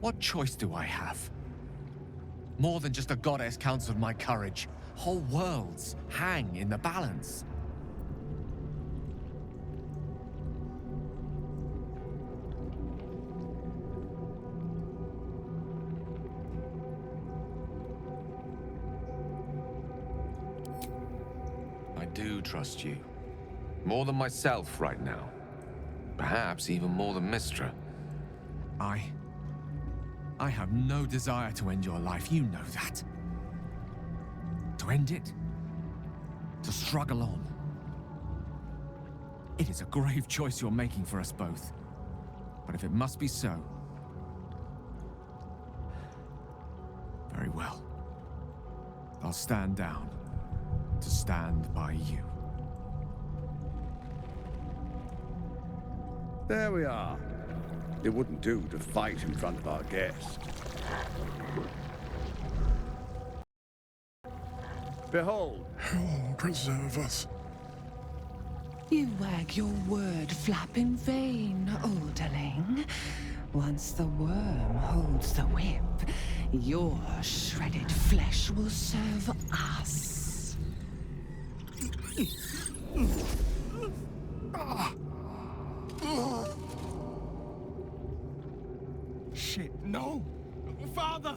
What choice do I have? More than just a goddess counseled my courage. Whole worlds hang in the balance. I do trust you. More than myself right now. Perhaps even more than Mistra. I have no desire to end your life, you know that. To end it? To struggle on? It is a grave choice you're making for us both. But if it must be so... very well. I'll stand down to stand by you. There we are. It wouldn't do to fight in front of our guest. Behold. He'll preserve us. You wag your word flap in vain, olderling. Once the worm holds the whip, your shredded flesh will serve us. Shit, no! Father!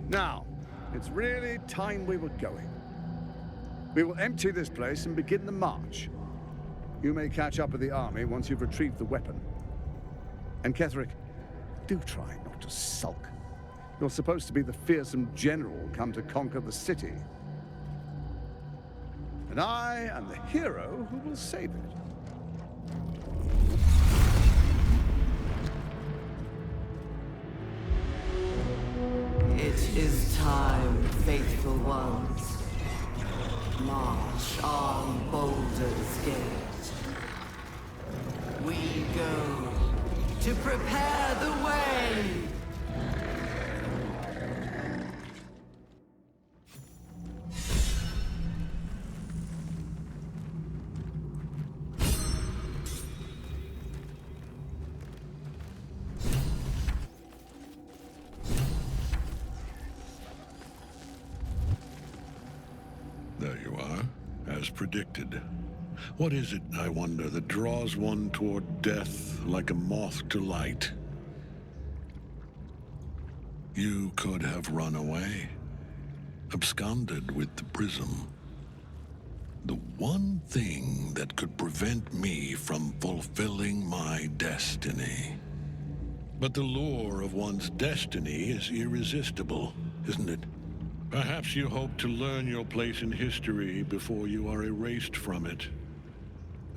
Now, it's really time we were going. We will empty this place and begin the march. You may catch up with the army once you've retrieved the weapon. And Ketheric, do try not to sulk. You're supposed to be the fearsome general come to conquer the city. And I am the hero who will save it. It is time, faithful ones. March on Baldur's Gate. We go to prepare the way. There you are, as predicted. What is it, I wonder, that draws one toward death like a moth to light? You could have run away, absconded with the prism. The one thing that could prevent me from fulfilling my destiny. But the lure of one's destiny is irresistible, isn't it? Perhaps you hope to learn your place in history before you are erased from it.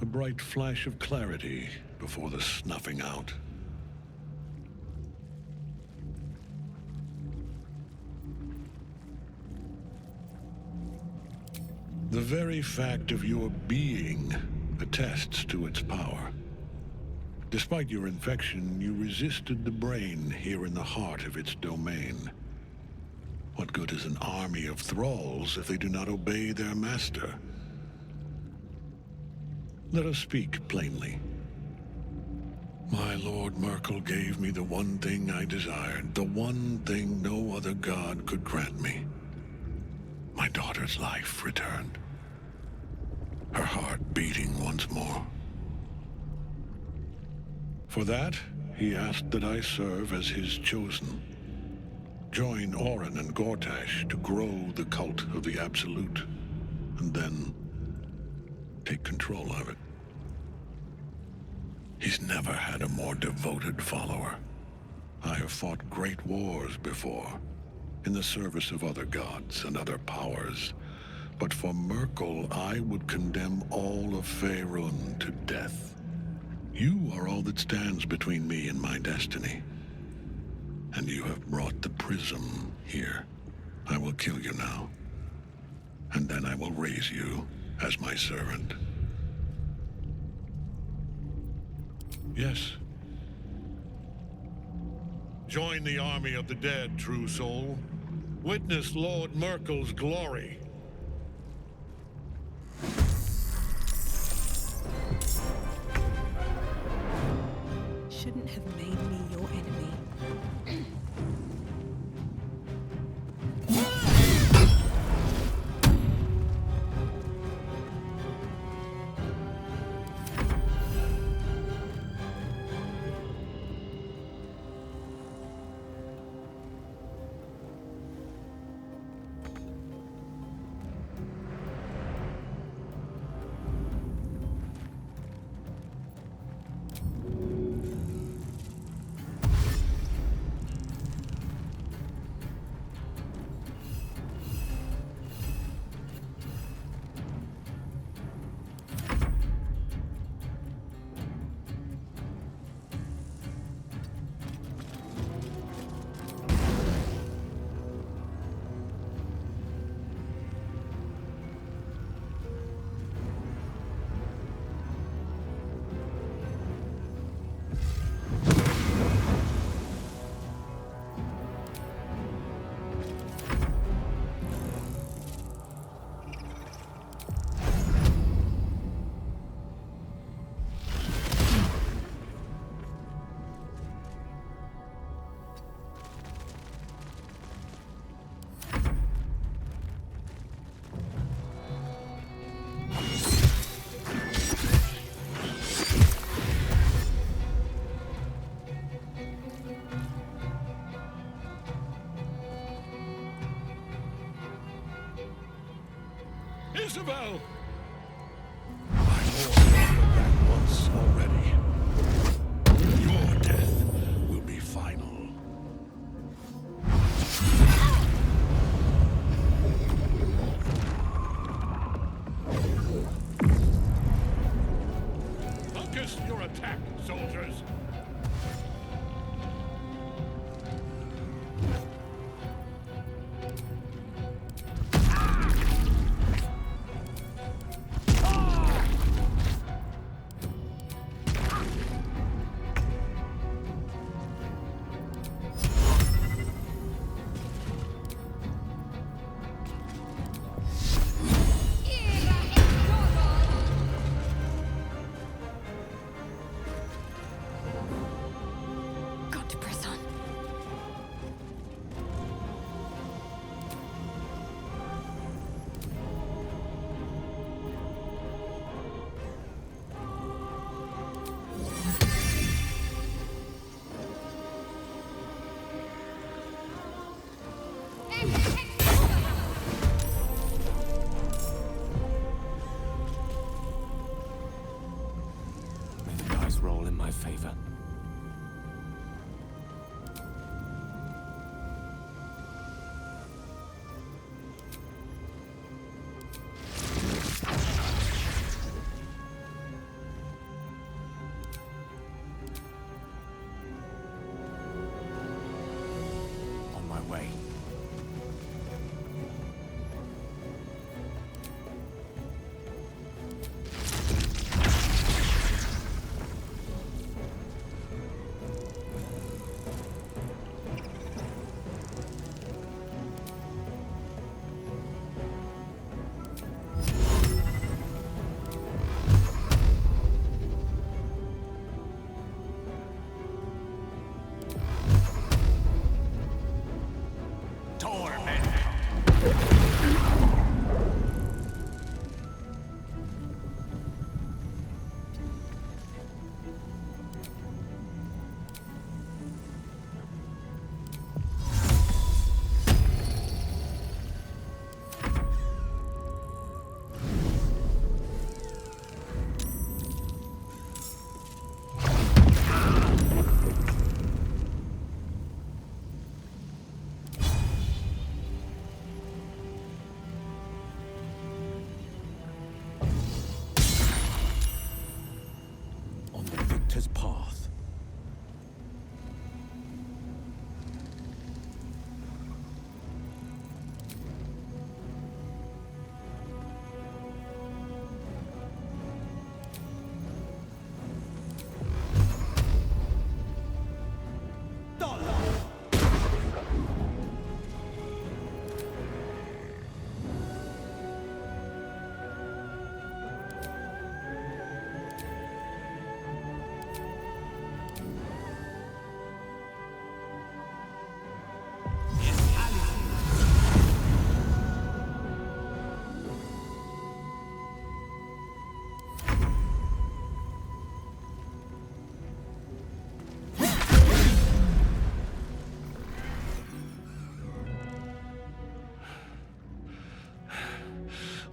A bright flash of clarity before the snuffing out. The very fact of your being attests to its power. Despite your infection, you resisted the brain here in the heart of its domain. What good is an army of thralls if they do not obey their master? Let us speak plainly. My Lord Merkel gave me the one thing I desired, the one thing no other god could grant me. My daughter's life returned. Her heart beating once more. For that, he asked that I serve as his chosen. Join Orin and Gortash to grow the cult of the Absolute, and then take control of it. He's never had a more devoted follower. I have fought great wars before, in the service of other gods and other powers, but for Merkel, I would condemn all of Faerun to death. You are all that stands between me and my destiny. And you have brought the prism here. I will kill you now. And then I will raise you as my servant. Yes. Join the army of the dead, true soul. Witness Lord Merkel's glory. Isabel! I've ordered that once already. Your death will be final. Focus your attack, soldiers! Got to press on. May the dice roll in my favor. On my way. On the victor's path.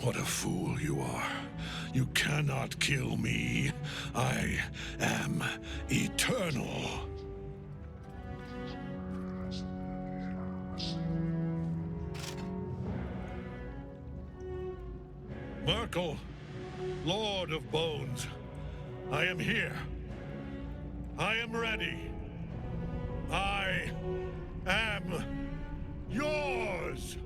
What a fool you are. You cannot kill me. I am eternal. Merkel, Lord of Bones, I am here. I am ready. I am yours.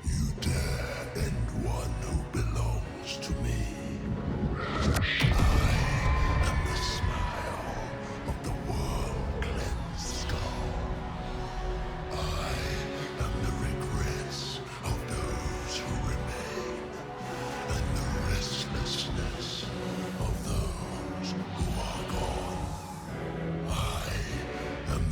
You dare end one who belongs to me. I am the smile of the world-cleansed skull. I am the regrets of those who remain, and the restlessness of those who are gone. I am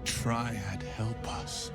Triad help us.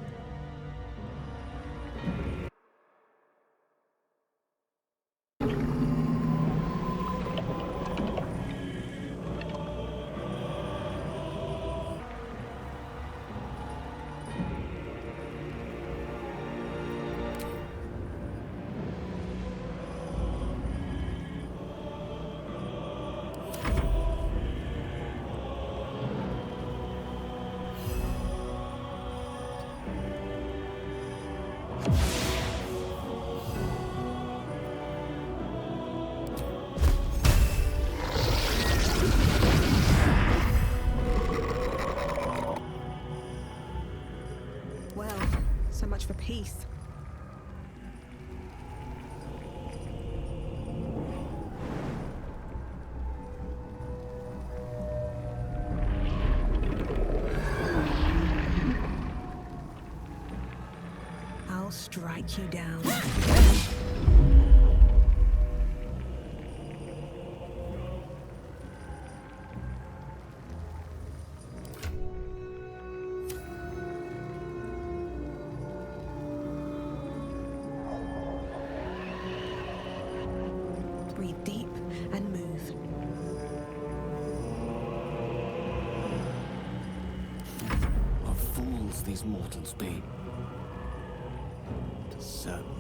Well, so much for peace. I'll strike you down. Breathe deep and move. What fools these mortals be. Certainly.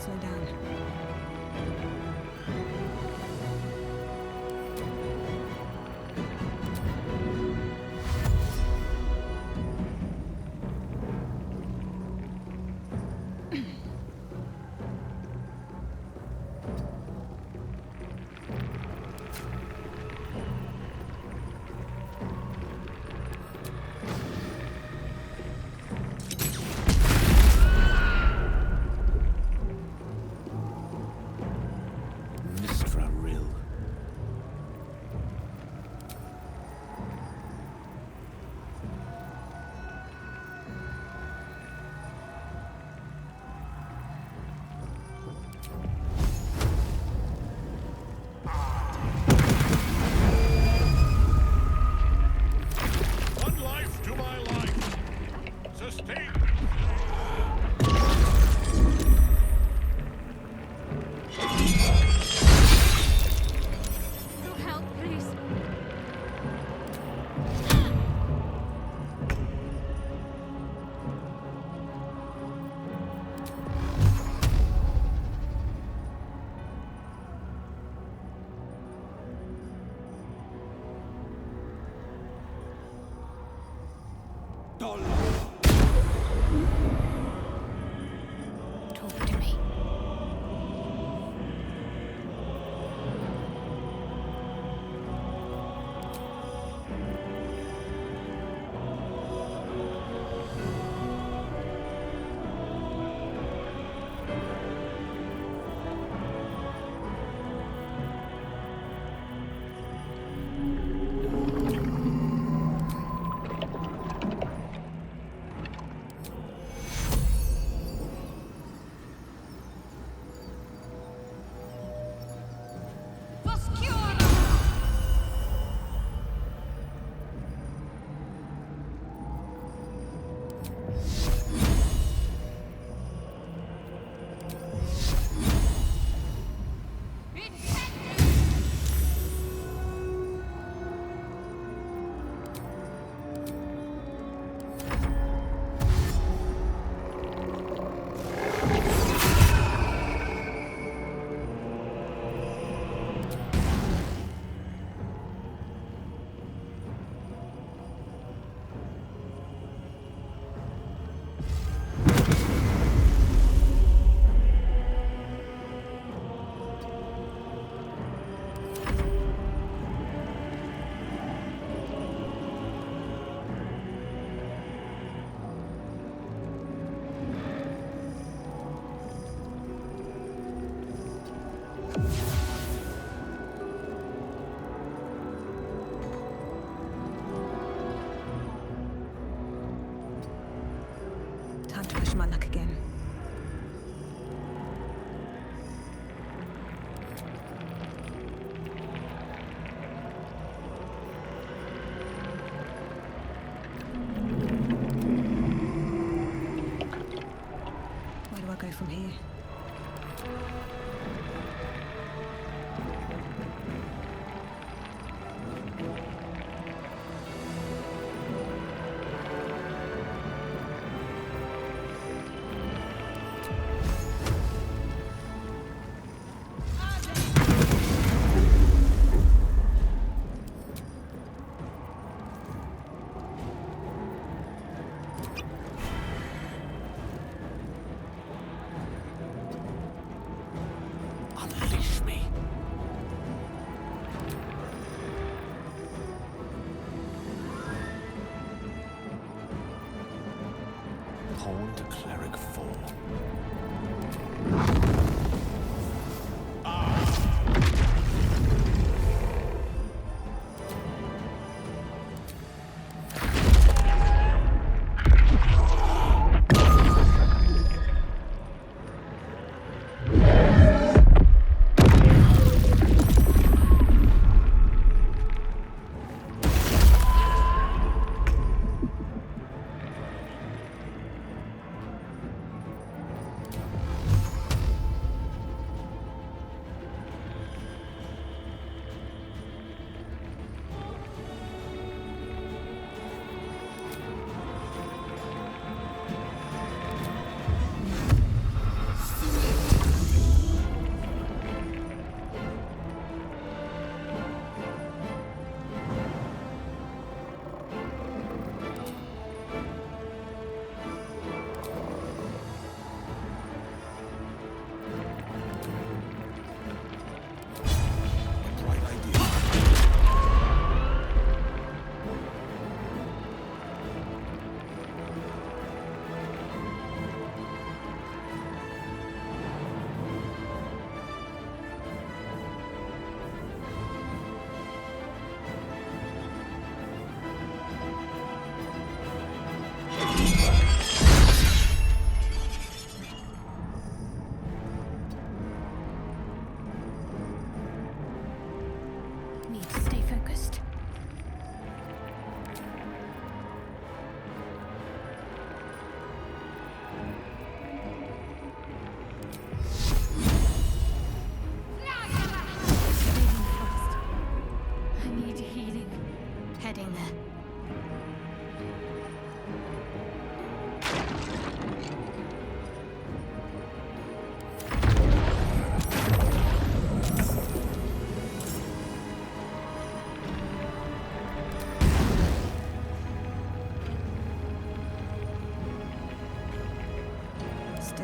slow down. Mistra Rill. One life to my life. Sustain. No help, please. Talk to me. Time to push my luck again. Where do I go from here? Unleash me.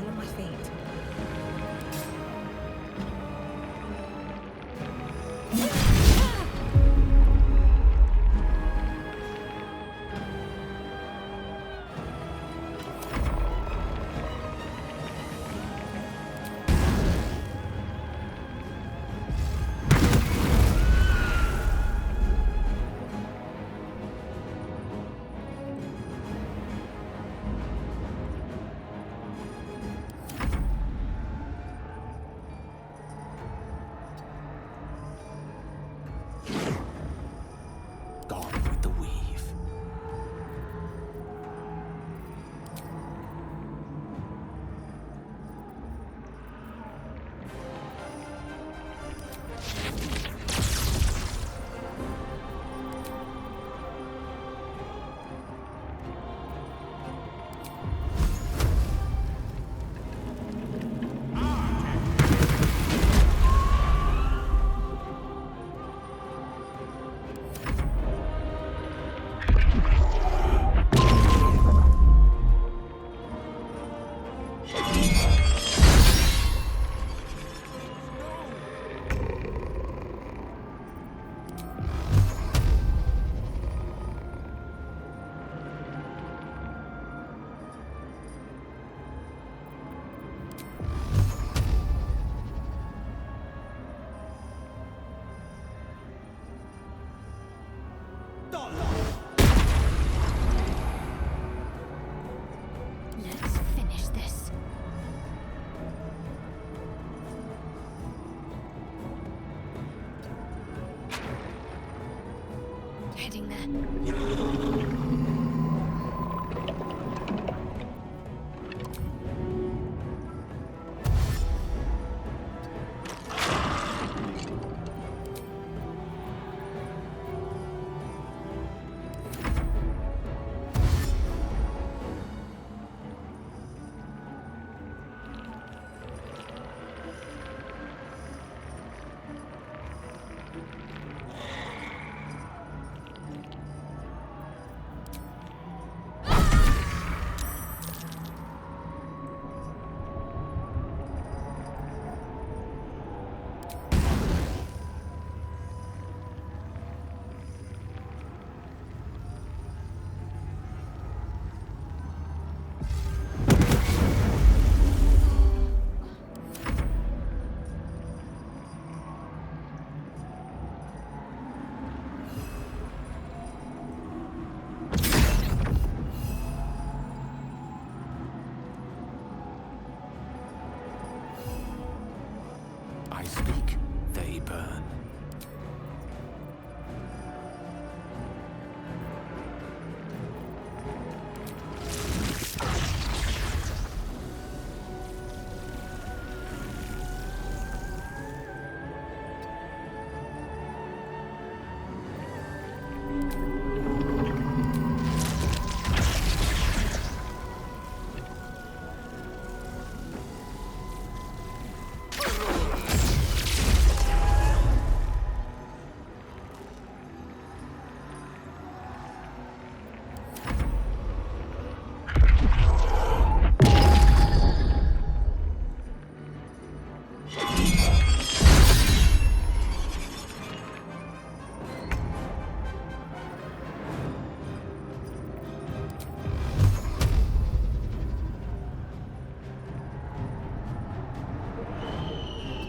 still on my feet. Gone with the weave. Let's finish this. Heading there. I speak, they burn.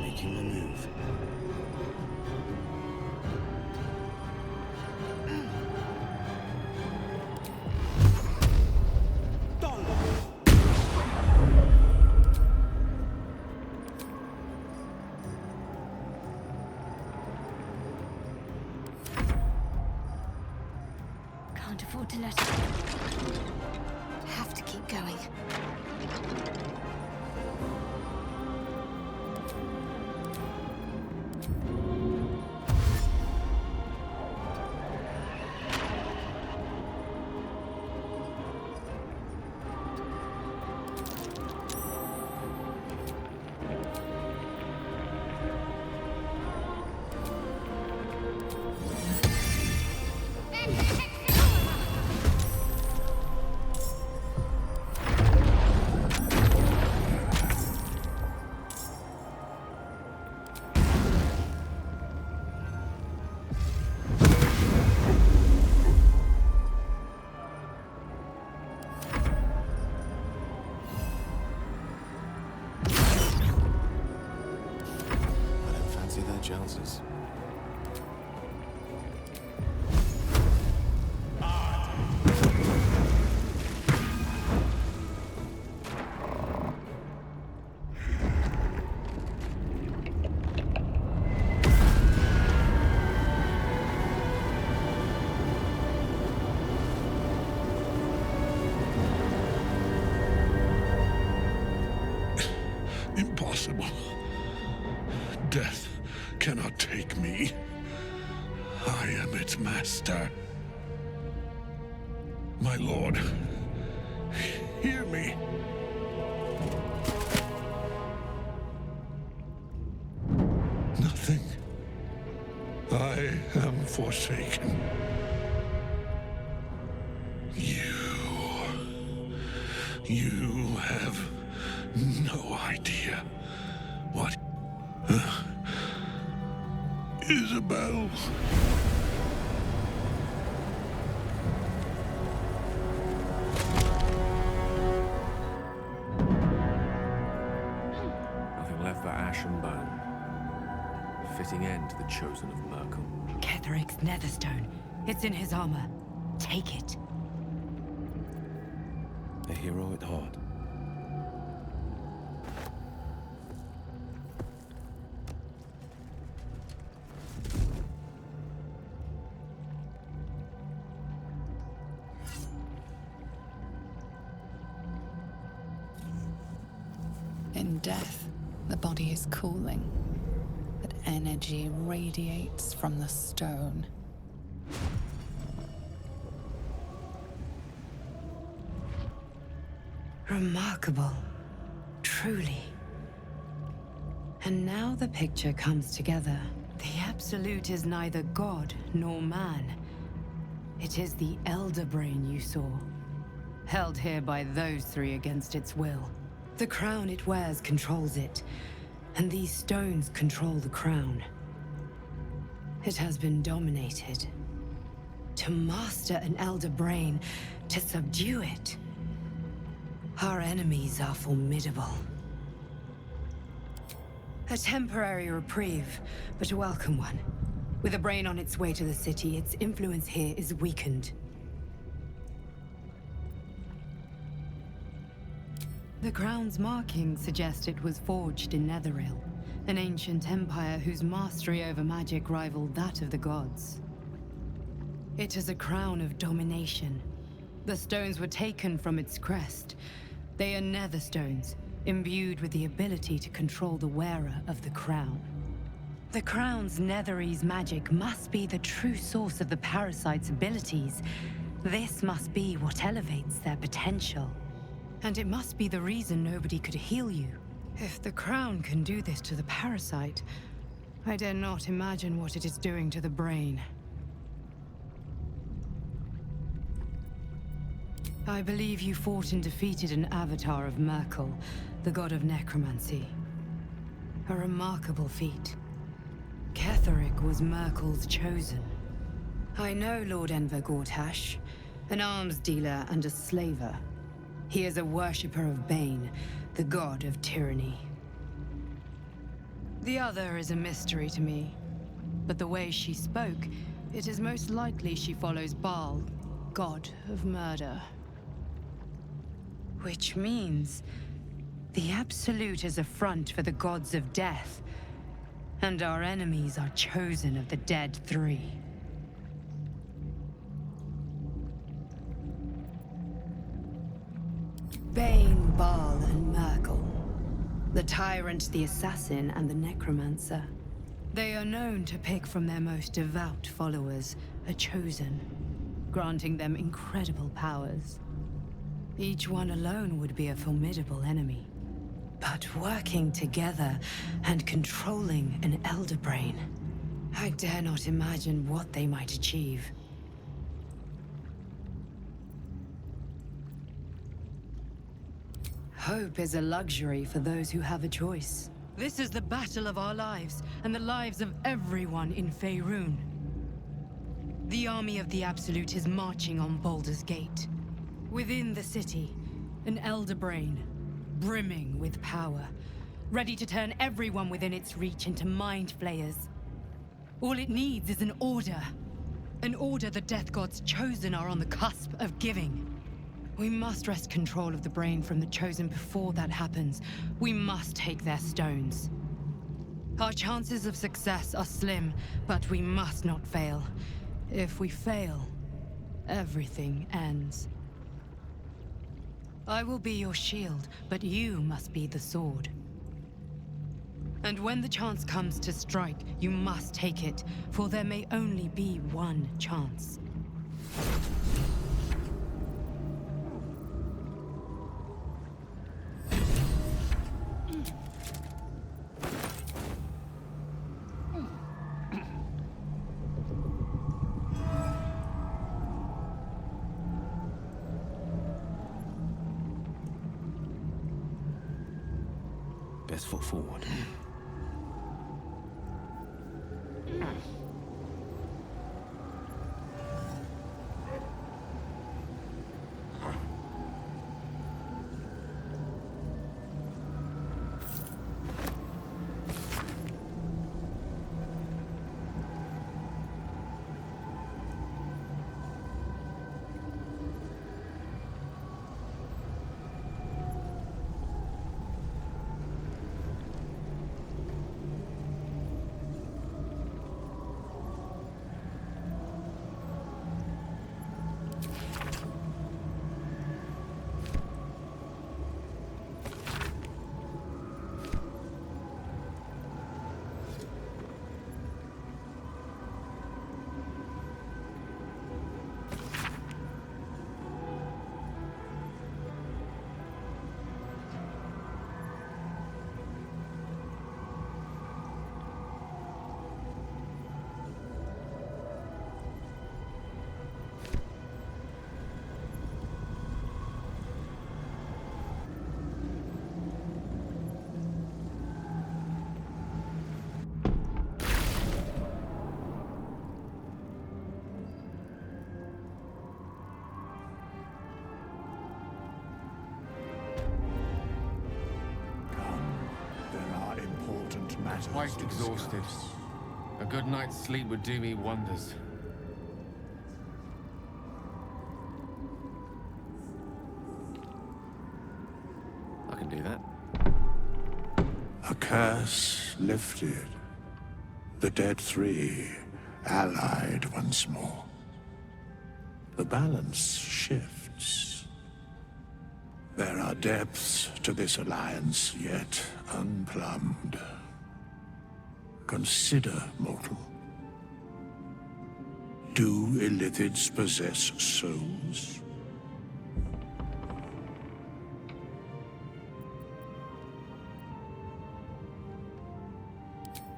Making the move. Can't afford to let it. Have to keep going. chances. Impossible. Death cannot take me. I am its master. My lord, hear me. Nothing. I am forsaken. You have no idea what... Isabel... Nothing left but ash and bone. Fitting end to the chosen of Merkel. Ketheric's netherstone. It's in his armor. Take it. A hero at heart. In death, the body is cooling, but energy radiates from the stone. Remarkable. Truly. And now the picture comes together. The Absolute is neither god nor man. It is the Elder Brain you saw, held here by those three against its will. The crown it wears controls it, and these stones control the crown. It has been dominated. To master an Elder Brain, to subdue it. Our enemies are formidable. A temporary reprieve, but a welcome one. With a brain on its way to the city, its influence here is weakened. The crown's markings suggest it was forged in Netheril, an ancient empire whose mastery over magic rivaled that of the gods. It is a crown of domination. The stones were taken from its crest. They are nether stones, imbued with the ability to control the wearer of the crown. The crown's Netherese magic must be the true source of the parasite's abilities. This must be what elevates their potential. And it must be the reason nobody could heal you. If the crown can do this to the parasite, I dare not imagine what it is doing to the brain. I believe you fought and defeated an avatar of Merkel, the god of necromancy. A remarkable feat. Ketheric was Merkel's chosen. I know Lord Enver Gortash, an arms dealer and a slaver. He is a worshipper of Bane, the god of tyranny. The other is a mystery to me, but the way she spoke, it is most likely she follows Baal, god of murder. Which means the Absolute is a front for the gods of death, and our enemies are chosen of the dead three. Bane, Baal, and Merkel. The tyrant, the assassin, and the necromancer. They are known to pick from their most devout followers a chosen, granting them incredible powers. Each one alone would be a formidable enemy. But working together and controlling an Elder Brain, I dare not imagine what they might achieve. Hope is a luxury for those who have a choice. This is the battle of our lives, and the lives of everyone in Faerun. The army of the Absolute is marching on Baldur's Gate. Within the city, an Elder Brain, brimming with power, ready to turn everyone within its reach into mind flayers. All it needs is an order. An order the Death God's chosen are on the cusp of giving. We must wrest control of the brain from the chosen before that happens. We must take their stones. Our chances of success are slim, but we must not fail. If we fail, everything ends. I will be your shield, but you must be the sword. And when the chance comes to strike, you must take it, for there may only be one chance. Best foot forward. Quite exhausted. A good night's sleep would do me wonders. I can do that. A curse lifted. The dead three allied once more. The balance shifts. There are depths to this alliance yet unplumbed. Consider, mortal. Do Illithids possess souls?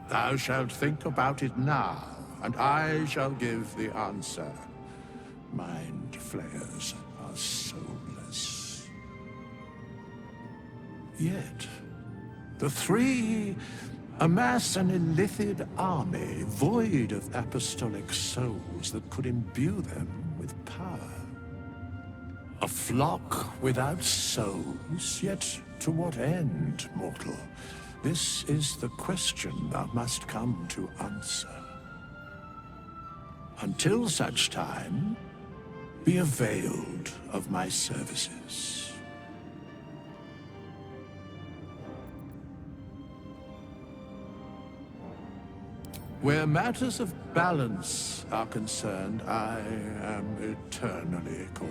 Thou shalt think about it now, and I shall give the answer. Mind flayers are soulless. Yet, the three amass an Illithid army void of apostolic souls that could imbue them with power. A flock without souls, yet to what end, mortal? This is the question thou must come to answer. Until such time, be availed of my services. Where matters of balance are concerned, I am eternally cold.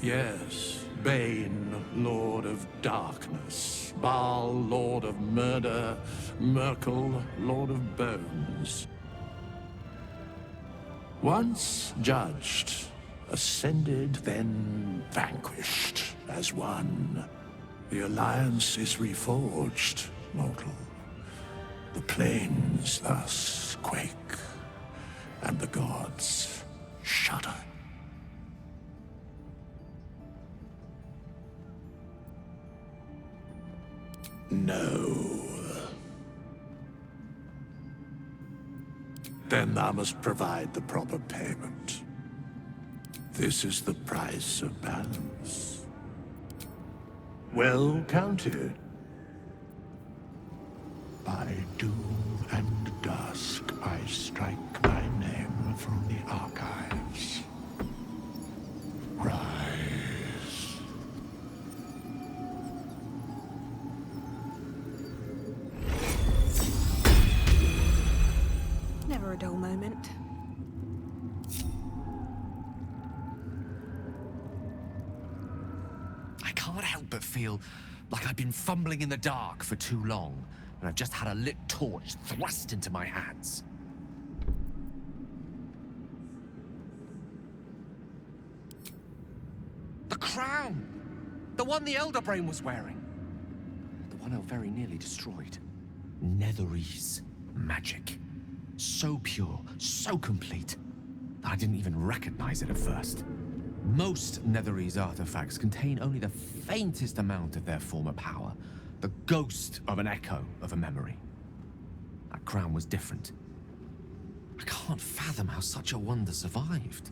Yes, Bane, Lord of Darkness, Baal, Lord of Murder, Merkel, Lord of Bones. Once judged, ascended, then vanquished as one. The Alliance is reforged, mortal. The plains thus quake, and the gods shudder. No. Then thou must provide the proper payment. This is the price of balance. Well counted. By doom and dusk, I strike my name from the archives. Rise. Never a dull moment. I can't help but feel like I've been fumbling in the dark for too long, and I've just had a lit torch thrust into my hands. The crown! The one the Elder Brain was wearing. The one I very nearly destroyed. Netherese magic. So pure, so complete, that I didn't even recognize it at first. Most Netherese artifacts contain only the faintest amount of their former power, the ghost of an echo of a memory. That crown was different. I can't fathom how such a wonder survived.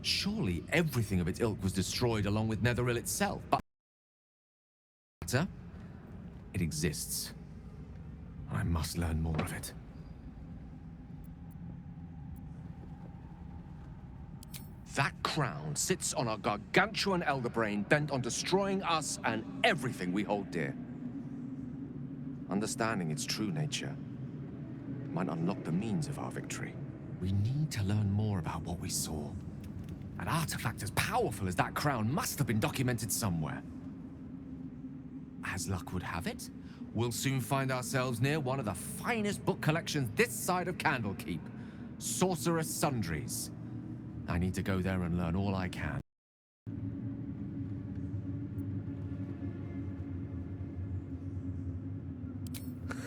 Surely everything of its ilk was destroyed along with Netheril itself, but it exists. I must learn more of it. That crown sits on a gargantuan elder brain bent on destroying us and everything we hold dear. Understanding its true nature might unlock the means of our victory. We need to learn more about what we saw. An artifact as powerful as that crown must have been documented somewhere. As luck would have it, we'll soon find ourselves near one of the finest book collections this side of Candlekeep, Sorcerer's Sundries. I need to go there and learn all I can.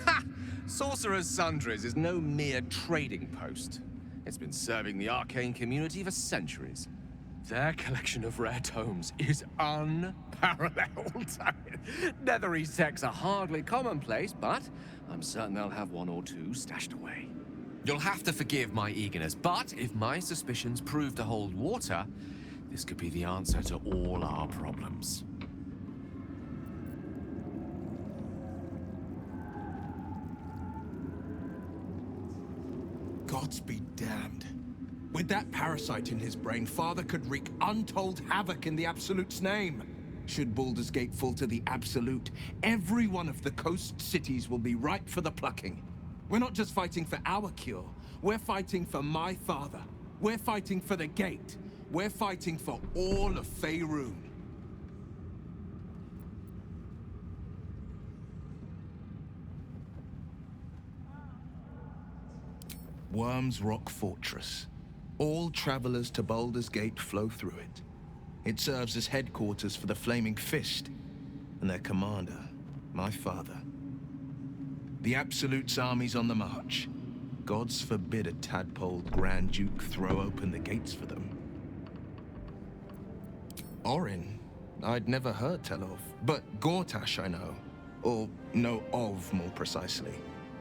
Ha! Sorcerer's Sundries is no mere trading post. It's been serving the arcane community for centuries. Their collection of rare tomes is unparalleled. Netherese texts are hardly commonplace, but I'm certain they'll have one or two stashed away. You'll have to forgive my eagerness, but if my suspicions prove to hold water, this could be the answer to all our problems. Gods be damned. With that parasite in his brain, Father could wreak untold havoc in the Absolute's name. Should Baldur's Gate fall to the Absolute, every one of the coast cities will be ripe for the plucking. We're not just fighting for our cure. We're fighting for my father. We're fighting for the Gate. We're fighting for all of Faerun. Worm's Rock Fortress. All travelers to Baldur's Gate flow through it. It serves as headquarters for the Flaming Fist, and their commander, my father. The Absolute's army's on the march. Gods forbid a tadpoled Grand Duke throw open the gates for them. Orin, I'd never heard tell of, but Gortash I know. Or know of, more precisely.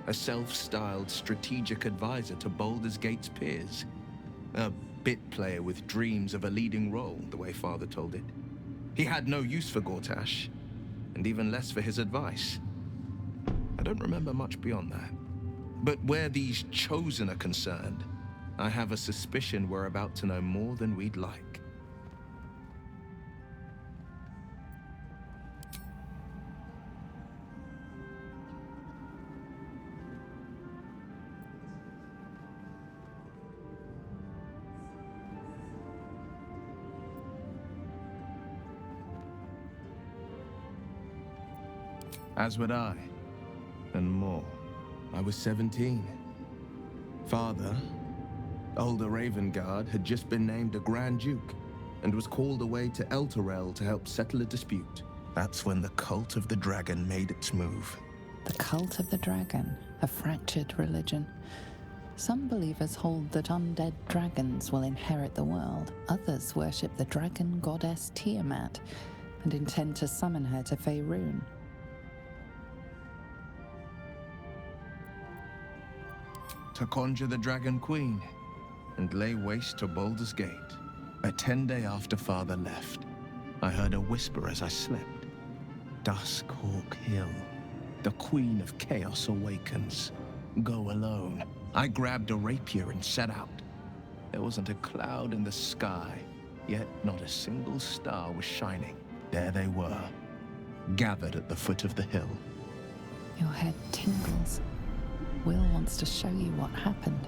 A self-styled strategic advisor to Baldur's Gate's peers. A bit player with dreams of a leading role, the way Father told it. He had no use for Gortash, and even less for his advice. I don't remember much beyond that. But where these Chosen are concerned, I have a suspicion we're about to know more than we'd like. As would I, and more. I was 17. Father, older Ravengard, had just been named a Grand Duke, and was called away to Elturel to help settle a dispute. That's when the Cult of the Dragon made its move. The Cult of the Dragon, a fractured religion. Some believers hold that undead dragons will inherit the world. Others worship the dragon goddess Tiamat, and intend to summon her to Faerun. To conjure the Dragon Queen, and lay waste to Baldur's Gate. A 10-day after Father left, I heard a whisper as I slept. Duskhawk Hill. The Queen of Chaos awakens. Go alone. I grabbed a rapier and set out. There wasn't a cloud in the sky, yet not a single star was shining. There they were, gathered at the foot of the hill. Your head tingles. Will wants to show you what happened.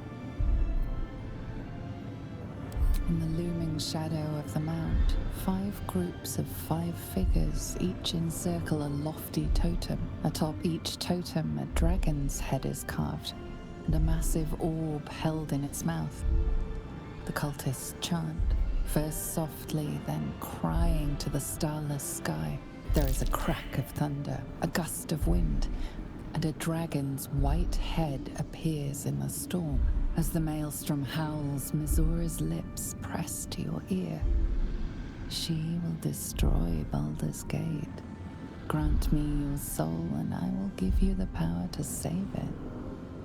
In the looming shadow of the mount, 5 groups of 5 figures each encircle a lofty totem. Atop each totem, a dragon's head is carved, and a massive orb held in its mouth. The cultists chant, first softly, then crying to the starless sky. There is a crack of thunder, a gust of wind, and a dragon's white head appears in the storm. As the maelstrom howls, Mizora's lips press to your ear. She will destroy Baldur's Gate. Grant me your soul, and I will give you the power to save it,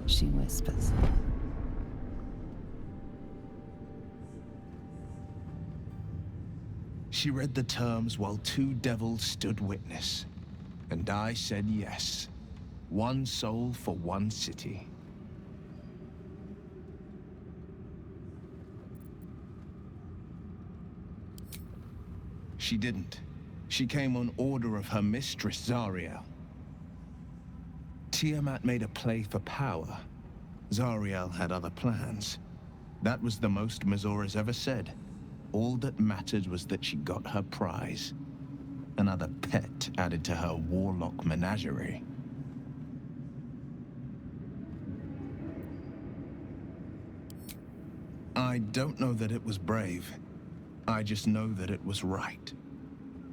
she whispers. She read the terms while 2 devils stood witness, and I said yes. 1 soul for 1 city. She didn't. She came on order of her mistress, Zariel. Tiamat made a play for power. Zariel had other plans. That was the most Mizora's ever said. All that mattered was that she got her prize. Another pet added to her warlock menagerie. I don't know that it was brave. I just know that it was right.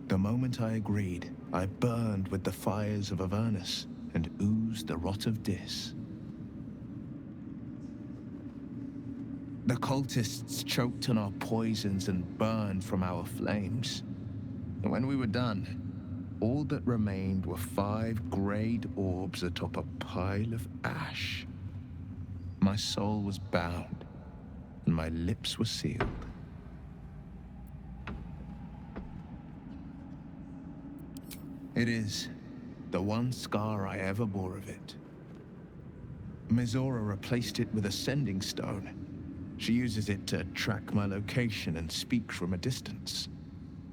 The moment I agreed, I burned with the fires of Avernus and oozed the rot of Dis. The cultists choked on our poisons and burned from our flames. And when we were done, all that remained were 5 grayed orbs atop a pile of ash. My soul was bound, and my lips were sealed. It is the one scar I ever bore of it. Mizora replaced it with a sending stone. She uses it to track my location and speak from a distance.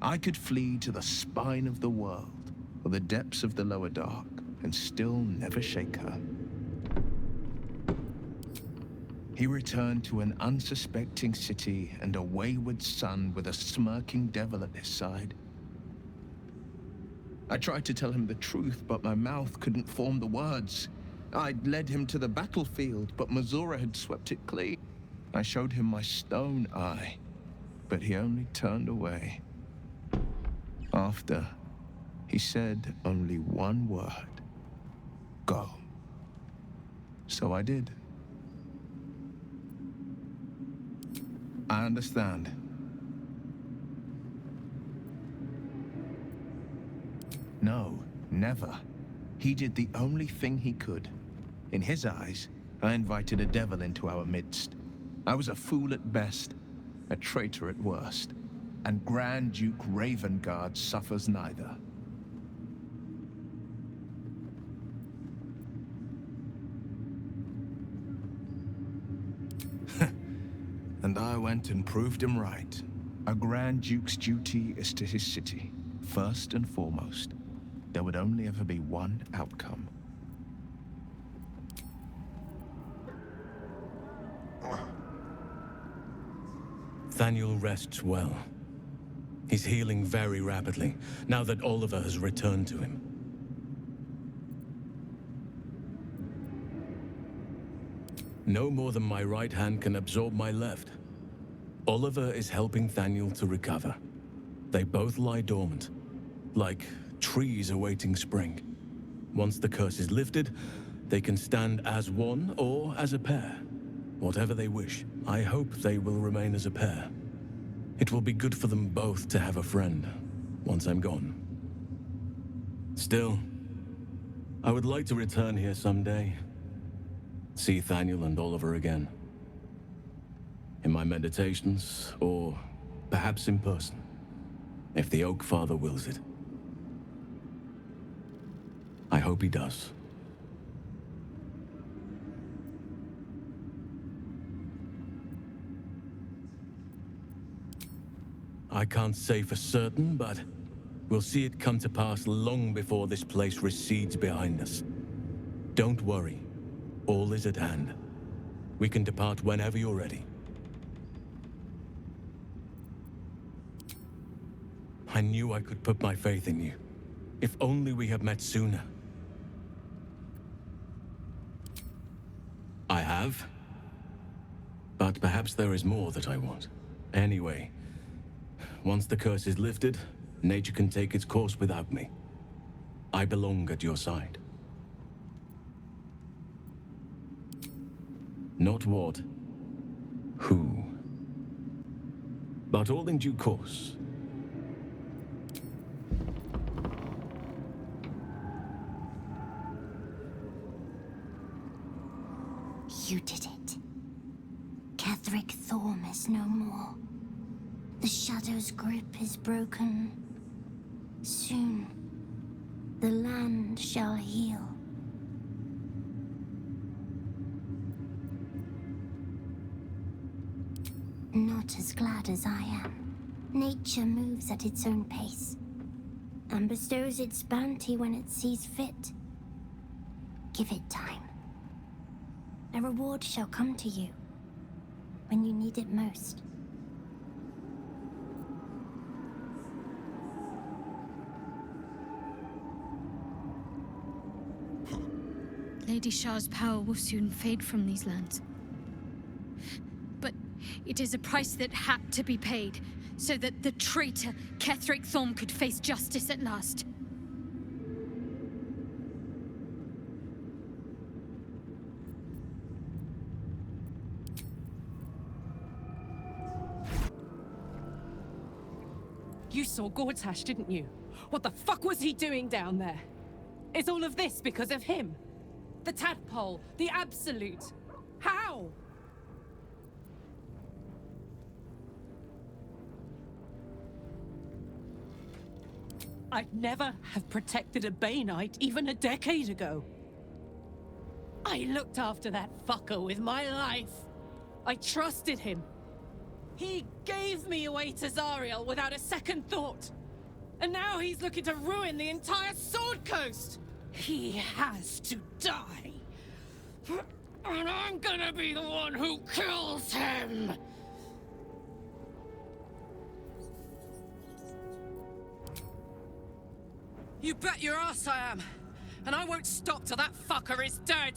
I could flee to the spine of the world, or the depths of the lower dark, and still never shake her. He returned to an unsuspecting city and a wayward son with a smirking devil at his side. I tried to tell him the truth, but my mouth couldn't form the words. I'd led him to the battlefield, but Mizora had swept it clean. I showed him my stone eye, but he only turned away. After, he said only one word: go. So I did. I understand. No, never. He did the only thing he could. In his eyes, I invited a devil into our midst. I was a fool at best, a traitor at worst, and Grand Duke Ravengard suffers neither. And I went and proved him right. A Grand Duke's duty is to his city, first and foremost. There would only ever be one outcome. Thaniel rests well. He's healing very rapidly, now that Oliver has returned to him. No more than my right hand can absorb my left. Oliver is helping Thaniel to recover. They both lie dormant, like trees awaiting spring. Once the curse is lifted, they can stand as one or as a pair. Whatever they wish. I hope they will remain as a pair. It will be good for them both to have a friend, once I'm gone. Still, I would like to return here someday. See Thaniel and Oliver again. In my meditations, or perhaps in person, if the Oak Father wills it. I hope he does. I can't say for certain, but we'll see it come to pass long before this place recedes behind us. Don't worry. All is at hand. We can depart whenever you're ready. I knew I could put my faith in you. If only we had met sooner. I have. But perhaps there is more that I want. Anyway, once the curse is lifted, nature can take its course without me. I belong at your side. Not what, who, but all in due course. You did it. Ketheric Thorm is no more. The Shadow's grip is broken. Soon, the land shall heal. Not as glad as I am. Nature moves at its own pace, and bestows its bounty when it sees fit. Give it time. A reward shall come to you when you need it most. Lady Shah's power will soon fade from these lands. But it is a price that had to be paid, so that the traitor Ketheric Thorm could face justice at last. You saw Gortash, didn't you? What the fuck was he doing down there? Is all of this because of him? The tadpole, the absolute. How? I'd never have protected a Bay Knight even a decade ago. I looked after that fucker with my life. I trusted him. He gave me away to Zariel without a second thought. And now he's looking to ruin the entire Sword Coast. He has to die. And I'm gonna be the one who kills him. You bet your ass I am. And I won't stop till that fucker is dead.